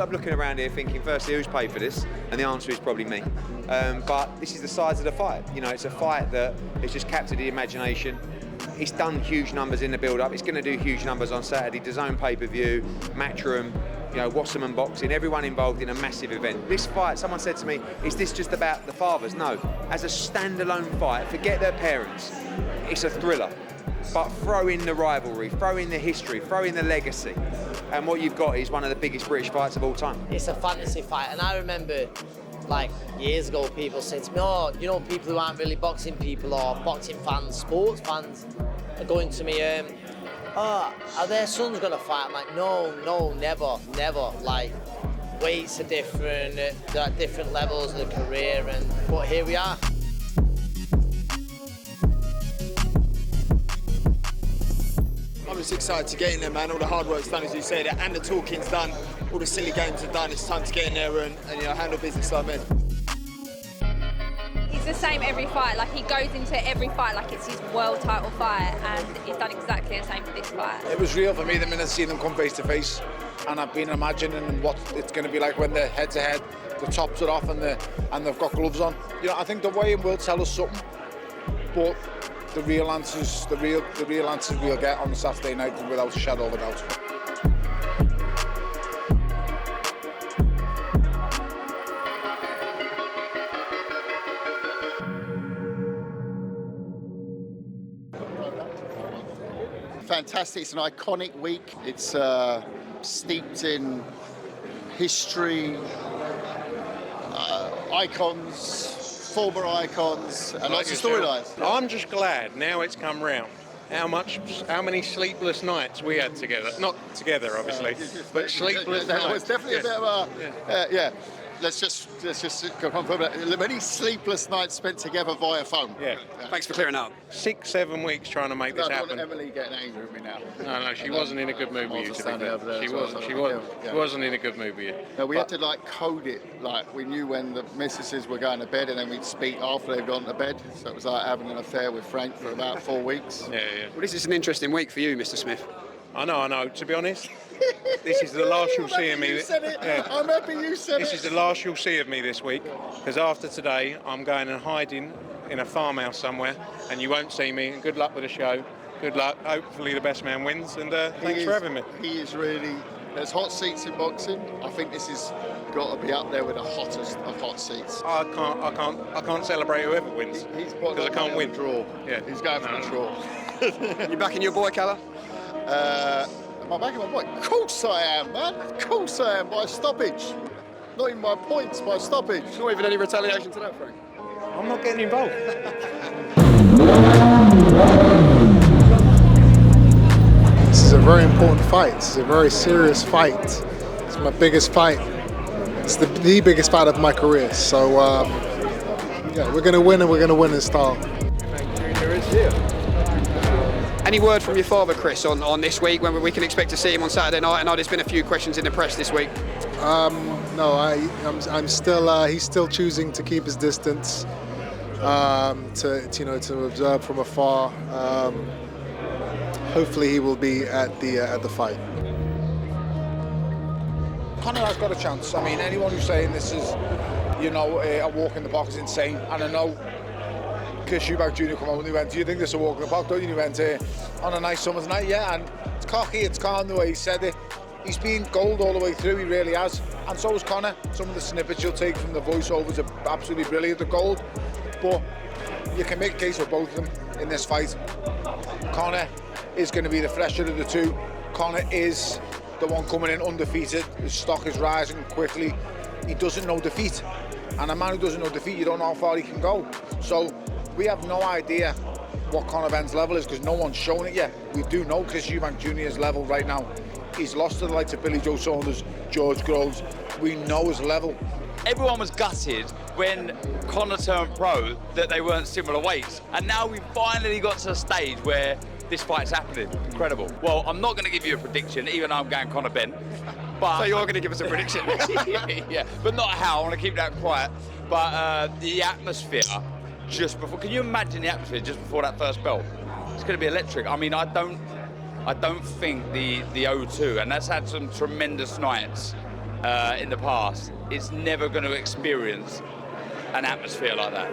I'm looking around here thinking, firstly, who's paid for this? And the answer is probably me. But this is the size of the fight. You know, it's a fight that has just captured the imagination. It's done huge numbers in the build-up. It's going to do huge numbers on Saturday. DAZN pay-per-view, Matchroom, you know, Wasserman Boxing, everyone involved in a massive event. This fight, someone said to me, is this just about the fathers? No. As a standalone fight, forget their parents. It's a thriller. But throw in the rivalry, throw in the history, throw in the legacy. And what you've got is one of the biggest British fights of all time. It's a fantasy fight. And I remember, like, years ago, people saying to me, oh, you know, people who aren't really boxing people or boxing fans, sports fans, are going to me, oh, are their sons going to fight? I'm like, no, never. Like, weights are different, they're at different levels of the career, but here we are. I'm just excited to get in there, man. All the hard work's done, as you said, and the talking's done. All the silly games are done. It's time to get in there and you know, handle business like men. He's the same every fight. Like, he goes into every fight like it's his world title fight, and he's done exactly the same for this fight. It was real for me the minute I seen them come face to face, and I've been imagining what it's going to be like when they're head to head. The tops are off and they've got gloves on. You know, I think the weigh-in will tell us something, but the real answers we'll get on the Saturday night without a shadow of a doubt. Fantastic, it's an iconic week. It's steeped in history, icons, former icons, and lots of storylines. I'm just glad now it's come round. How many sleepless nights we had together? Not together, obviously, but sleepless nights. That was definitely a bit of a, Let's just confirm that. Many sleepless nights spent together via phone. Yeah. Thanks for clearing up. 6-7 weeks trying to make this happen. Emily getting angry with me now. No, she wasn't in a good mood with you. She wasn't in a good mood with you. No, we had to like code it. Like we knew when the mistresses were going to bed, and then we'd speak after they'd gone to bed. So it was like having an affair with Frank for about 4 weeks. Yeah. Well, this is an interesting week for you, Mr. Smith. I know. To be honest, this is the last you'll see of me. I'm happy you said it. This is the last you'll see of me this week, because after today, I'm going and hiding in a farmhouse somewhere, and you won't see me. And good luck with the show. Good luck. Hopefully, the best man wins. And thanks for having me. He is really. There's hot seats in boxing. I think this has got to be up there with the hottest of hot seats. I can't celebrate whoever wins because I can't win. Draw. Yeah, he's going for the draw. You backing your boy, Calla? Am I backing my boy? Of course I am, man. Of course I am, by stoppage. Not even by points, by stoppage. Not even any retaliation to that, Frank. I'm not getting involved. This is a very important fight. This is a very serious fight. It's my biggest fight. It's the biggest fight of my career. So, we're going to win, and we're going to win in style. Any word from your father, Chris, on this week, when we can expect to see him on Saturday night? I know there's been a few questions in the press this week. No, I'm still. He's still choosing to keep his distance, to observe from afar. Hopefully, he will be at the fight. Conor has got a chance. I mean, anyone who's saying this is, a walk in the box is insane. And I know Chris Eubank Jr. come out and he went, do you think this is a walk in the box? Don't you? And he went, on a nice summer's night, yeah. And it's cocky, it's calm the way he said it. He's been gold all the way through, he really has. And so is Conor. Some of the snippets you'll take from the voiceovers are absolutely brilliant, the gold. But you can make a case for both of them in this fight. Conor is going to be the fresher of the two. Conor is the one coming in undefeated. His stock is rising quickly. He doesn't know defeat. And a man who doesn't know defeat, you don't know how far he can go. So we have no idea what Conor Benn's level is because no one's shown it yet. We do know Chris Eubank Jr.'s level right now. He's lost to the likes of Billy Joe Saunders, George Groves. We know his level. Everyone was gutted when Conor turned pro that they weren't similar weights. And now we've finally got to a stage where this fight's happening. Incredible. Well, I'm not going to give you a prediction, even though I'm going Conor Benn. But so you're going to give us a prediction? Yeah, but not how. I want to keep that quiet. But the atmosphere just before, can you imagine the atmosphere just before that first bell? It's going to be electric. I mean, I don't think the O2, and that's had some tremendous nights, in the past is never going to experience an atmosphere like that.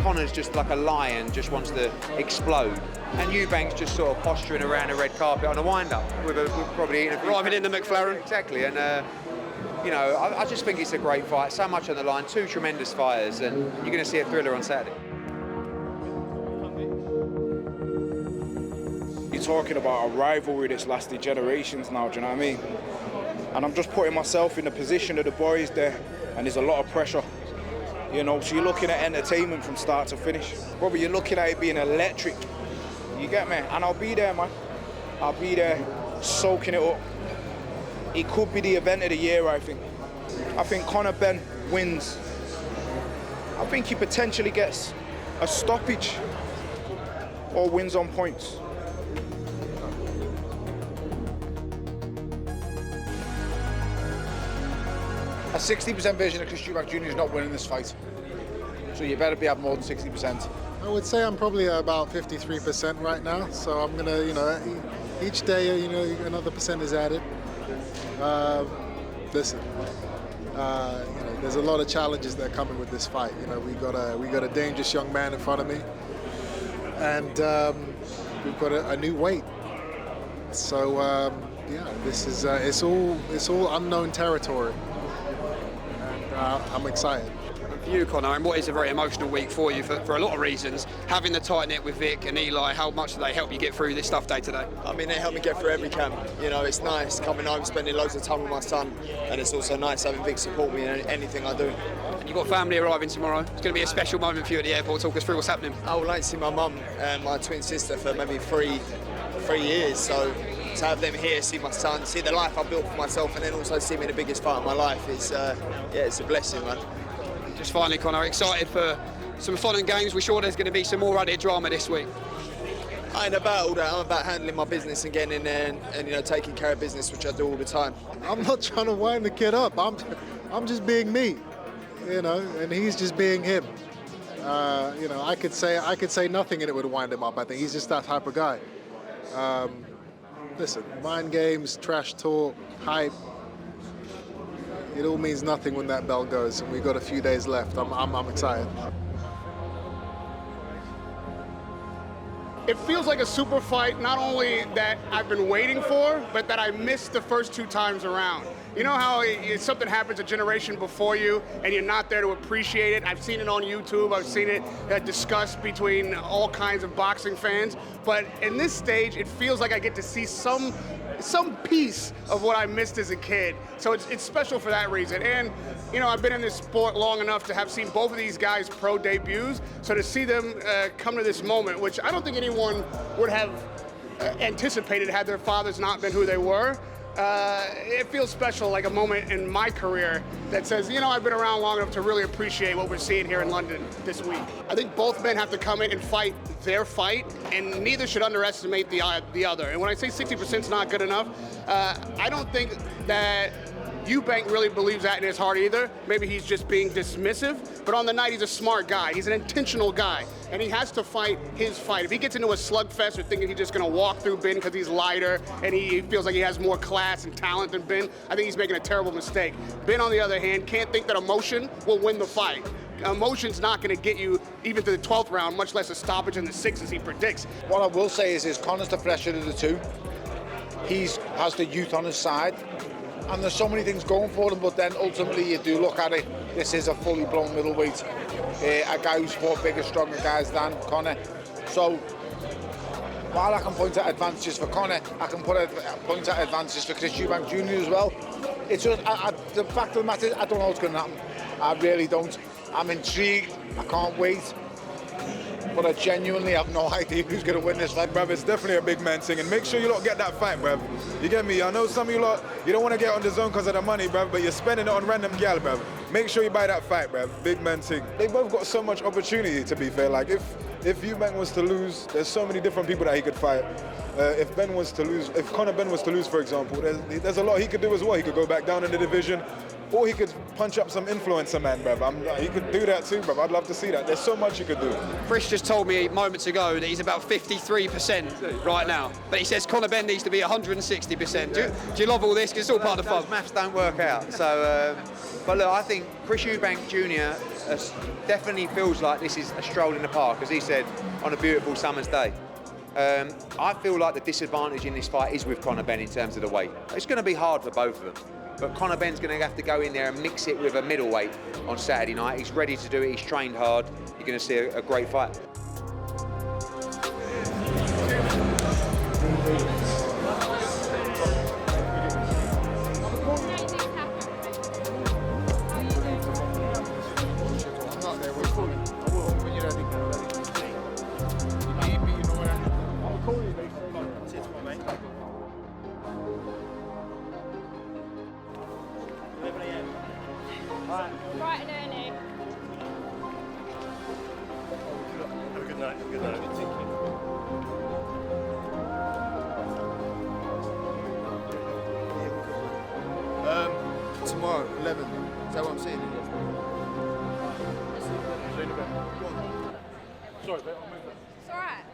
Conor's just like a lion, just wants to explode. And Eubank's just sort of posturing around a red carpet on a wind-up with probably eating a few... Driving in the McLaren. Exactly, and you know, I just think it's a great fight, so much on the line, two tremendous fighters, and you're going to see a thriller on Saturday. You're talking about a rivalry that's lasted generations now, do you know what I mean? And I'm just putting myself in the position of the boys there, and there's a lot of pressure. You know, so you're looking at entertainment from start to finish. Brother, you're looking at it being electric. You get me? And I'll be there, man. I'll be there soaking it up. It could be the event of the year, I think. I think Conor Benn wins. I think he potentially gets a stoppage or wins on points. A 60% version of Chris Eubank Jr. is not winning this fight. So you better be having more than 60%. I would say I'm probably about 53% right now. So I'm gonna, you know, each day, you know, another percent is added. Listen, you know, there's a lot of challenges that are coming with this fight. You know, we got a dangerous young man in front of me, and we've got a new weight. So yeah, this is it's all unknown territory. I'm excited. For you, Conor, and what is a very emotional week for you for a lot of reasons, having the tight knit with Vic and Eli, how much do they help you get through this tough day today? I mean, they help me get through every camp. You know, it's nice coming home, spending loads of time with my son, and it's also nice having Vic support me in anything I do. You've got family arriving tomorrow. It's going to be a special moment for you at the airport. Talk us through what's happening. I would like to see my mum and my twin sister for maybe three years, so to have them here, see my son, see the life I built for myself, and then also see me in the biggest fight of my life is, yeah, it's a blessing, man. Just finally, Conor, excited for some fun and games. We're sure there's going to be some more added drama this week. I ain't about all that. I'm about handling my business and getting in there and you know, taking care of business, which I do all the time. I'm not trying to wind the kid up. I'm just being me, you know, and he's just being him. You know, I could say nothing and it would wind him up. I think he's just that type of guy. Listen, mind games, trash talk, hype. It all means nothing when that bell goes, and we've got a few days left. I'm excited. It feels like a super fight, not only that I've been waiting for, but that I missed the first two times around. You know how something happens a generation before you and you're not there to appreciate it? I've seen it on YouTube, I've seen it discussed between all kinds of boxing fans, but in this stage, it feels like I get to see some piece of what I missed as a kid. So it's special for that reason. And, you know, I've been in this sport long enough to have seen both of these guys' pro debuts, so to see them come to this moment, which I don't think anyone would have anticipated had their fathers not been who they were, it feels special, like a moment in my career that says, you know, I've been around long enough to really appreciate what we're seeing here in London this week. I think both men have to come in and fight their fight, and neither should underestimate the other. And when I say 60% is not good enough, I don't think that Eubank really believes that in his heart either. Maybe he's just being dismissive, but on the night he's a smart guy. He's an intentional guy, and he has to fight his fight. If he gets into a slugfest or thinking he's just gonna walk through Benn because he's lighter and he feels like he has more class and talent than Benn, I think he's making a terrible mistake. Benn, on the other hand, can't think that emotion will win the fight. Emotion's not going to get you even to the 12th round, much less a stoppage in the 6th as he predicts. What I will say is Conor's the fresher of the two. He has the youth on his side, and there's so many things going for him, but then ultimately you do look at it, this is a fully blown middleweight. A guy who's fought bigger, stronger guys than Conor. So while I can point at advantages for Conor, I can point at advantages for Chris Eubank Jr. as well. It's just, the fact of the matter is, I don't know what's going to happen. I really don't. I'm intrigued, I can't wait, but I genuinely have no idea who's going to win this fight. Bruv, it's definitely a big man thing, and make sure you lot get that fight, bruv. You get me? I know some of you lot, you don't want to get on the zone because of the money, bruv, but you're spending it on random gal, bruv. Make sure you buy that fight, bruv. Big man thing. They both got so much opportunity, to be fair. Like, if Eubank was to lose, there's so many different people that he could fight. If Conor Benn was to lose, for example, there's a lot he could do as well. He could go back down in the division, Or he could punch up some influencer man, bruv. He could do that too, bruv. I'd love to see that. There's so much he could do. Chris just told me moments ago that he's about 53% right now, but he says Conor Benn needs to be 160%. Do you love all this? 'Cause it's all part of the fun. Those maths don't work out. So, but look, I think Chris Eubank Jr. Definitely feels like this is a stroll in the park, as he said, on a beautiful summer's day. I feel like the disadvantage in this fight is with Conor Benn in terms of the weight. It's going to be hard for both of them. But Conor Benn's going to have to go in there and mix it with a middleweight on Saturday night. He's ready to do it. He's trained hard. You're going to see a great fight. Bright and early. Have a good night. Good night. Thank you. Tomorrow, 11. Is that what I'm saying? It's alright.